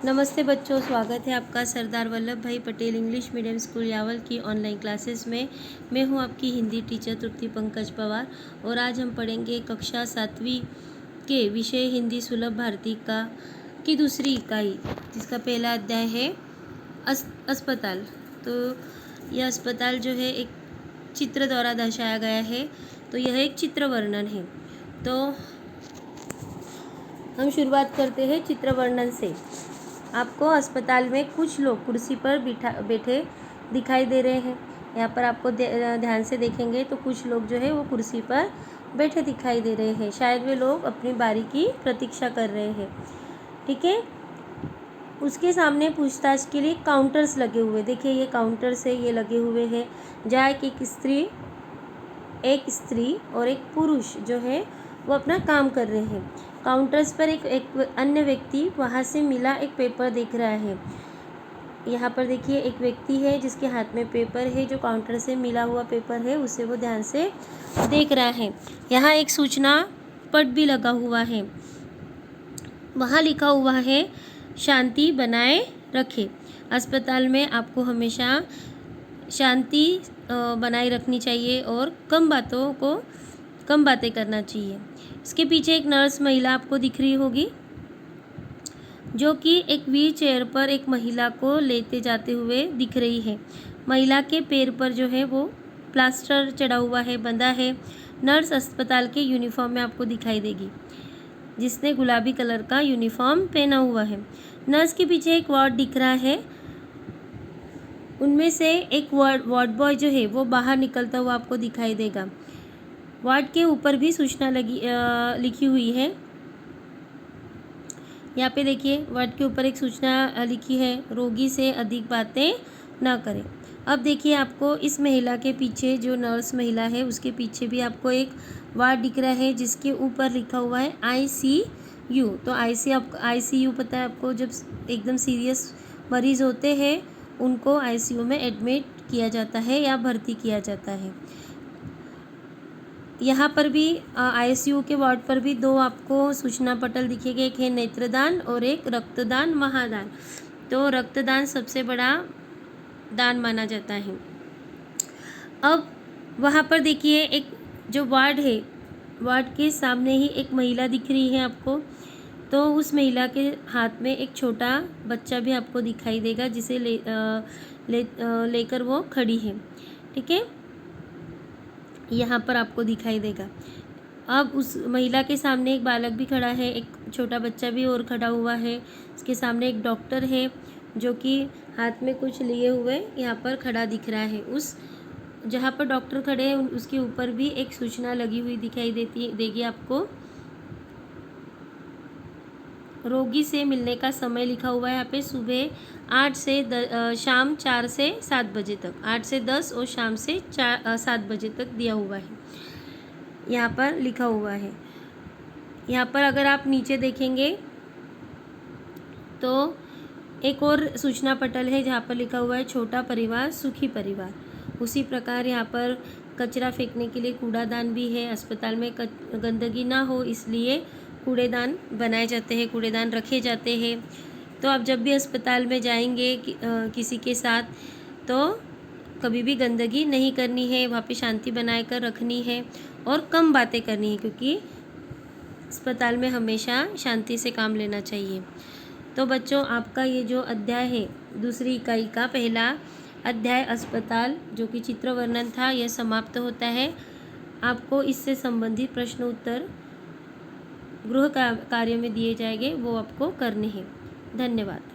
नमस्ते बच्चों, स्वागत है आपका सरदार वल्लभ भाई Patel English medium school Yawal की ऑनलाइन क्लासेस में। मैं हूं आपकी हिंदी टीचर तृप्ति पंकज पवार और आज हम पढ़ेंगे कक्षा 7वीं के विषय हिंदी सुलभ भारती की दूसरी इकाई, जिसका पहला अध्याय है अस्पताल। तो यह अस्पताल जो है एक चित्र द्वारा दर्शाया गया है। तो यह एक चित्र वर्णन है। तो हम शुरुआत करते हैं चित्र वर्णन से। आपको अस्पताल में कुछ लोग कुर्सी पर बैठे दिखाई दे रहे हैं। यहाँ पर आपको ध्यान से देखेंगे तो कुछ लोग जो है वो कुर्सी पर बैठे दिखाई दे रहे हैं। शायद वे लोग अपनी बारी की प्रतीक्षा कर रहे हैं। ठीक है। उसके सामने पूछताछ के लिए काउंटर्स लगे हुए, देखिए ये काउंटर्स है, ये लगे हुए हैं जहाँ एक स्त्री और एक पुरुष जो है वो अपना काम कर रहे हैं। काउंटर्स पर एक अन्य व्यक्ति वहाँ से मिला एक पेपर देख रहा है। यहाँ पर देखिए एक व्यक्ति है जिसके हाथ में पेपर है, जो काउंटर से मिला हुआ पेपर है उसे वो ध्यान से देख रहा है। यहाँ एक सूचना पट भी लगा हुआ है, वहाँ लिखा हुआ है शांति बनाए रखें। अस्पताल में आपको हमेशा शांति बनाए रखनी चाहिए और कम बातें करना चाहिए। इसके पीछे एक नर्स महिला आपको दिख रही होगी, जो कि एक व्हील चेयर पर एक महिला को लेते जाते हुए दिख रही है। महिला के पैर पर जो है वो प्लास्टर चढ़ा हुआ है, बंधा है। नर्स अस्पताल के यूनिफॉर्म में आपको दिखाई देगी, जिसने गुलाबी कलर का यूनिफॉर्म पहना हुआ है। नर्स के पीछे एक वार्ड दिख रहा है, उनमें से एक वार्ड बॉय जो है वो बाहर निकलता हुआ आपको दिखाई देगा। वार्ड के ऊपर भी सूचना लिखी हुई है। यहाँ पे देखिए वार्ड के ऊपर एक सूचना लिखी है, रोगी से अधिक बातें ना करें। अब देखिए आपको इस महिला के पीछे, जो नर्स महिला है उसके पीछे भी आपको एक वार्ड दिख रहा है, जिसके ऊपर लिखा हुआ है ICU। तो ICU पता है आपको, जब एकदम सीरियस मरीज़ होते हैं उनको ICU में एडमिट किया जाता है या भर्ती किया जाता है। यहाँ पर भी ICU के वार्ड पर भी दो आपको सूचना पटल दिखेंगे, एक है नेत्रदान और एक रक्तदान महादान। तो रक्तदान सबसे बड़ा दान माना जाता है। अब वहाँ पर देखिए एक जो वार्ड है, वार्ड के सामने ही एक महिला दिख रही है आपको। तो उस महिला के हाथ में एक छोटा बच्चा भी आपको दिखाई देगा, जिसे लेकर वो खड़ी है। ठीक है, यहाँ पर आपको दिखाई देगा। अब उस महिला के सामने एक बालक भी खड़ा है, एक छोटा बच्चा भी और खड़ा हुआ है। उसके सामने एक डॉक्टर है जो कि हाथ में कुछ लिए हुए यहाँ पर खड़ा दिख रहा है। उस जहाँ पर डॉक्टर खड़े हैं उसके ऊपर भी एक सूचना लगी हुई दिखाई देगी आपको। रोगी से मिलने का समय लिखा हुआ है यहाँ पे, सुबह 8 से शाम 4 से 7 बजे तक, 8 से 10 और शाम से 7 बजे तक दिया हुआ है, यहाँ पर लिखा हुआ है। यहाँ पर अगर आप नीचे देखेंगे तो एक और सूचना पटल है जहाँ पर लिखा हुआ है छोटा परिवार सुखी परिवार। उसी प्रकार यहाँ पर कचरा फेंकने के लिए कूड़ादान भी है। अस्पताल में गंदगी ना हो इसलिए कूड़ेदान बनाए जाते हैं, कूड़ेदान रखे जाते हैं। तो आप जब भी अस्पताल में जाएंगे किसी के साथ, तो कभी भी गंदगी नहीं करनी है, वहाँ पे शांति बनाए कर रखनी है और कम बातें करनी है, क्योंकि अस्पताल में हमेशा शांति से काम लेना चाहिए। तो बच्चों, आपका ये जो अध्याय है, दूसरी इकाई का पहला अध्याय अस्पताल, जो कि चित्र वर्णन था, यह समाप्त होता है। आपको इससे संबंधित प्रश्न उत्तर गृह कार्य में दिए जाएंगे, वो आपको करने हैं। धन्यवाद।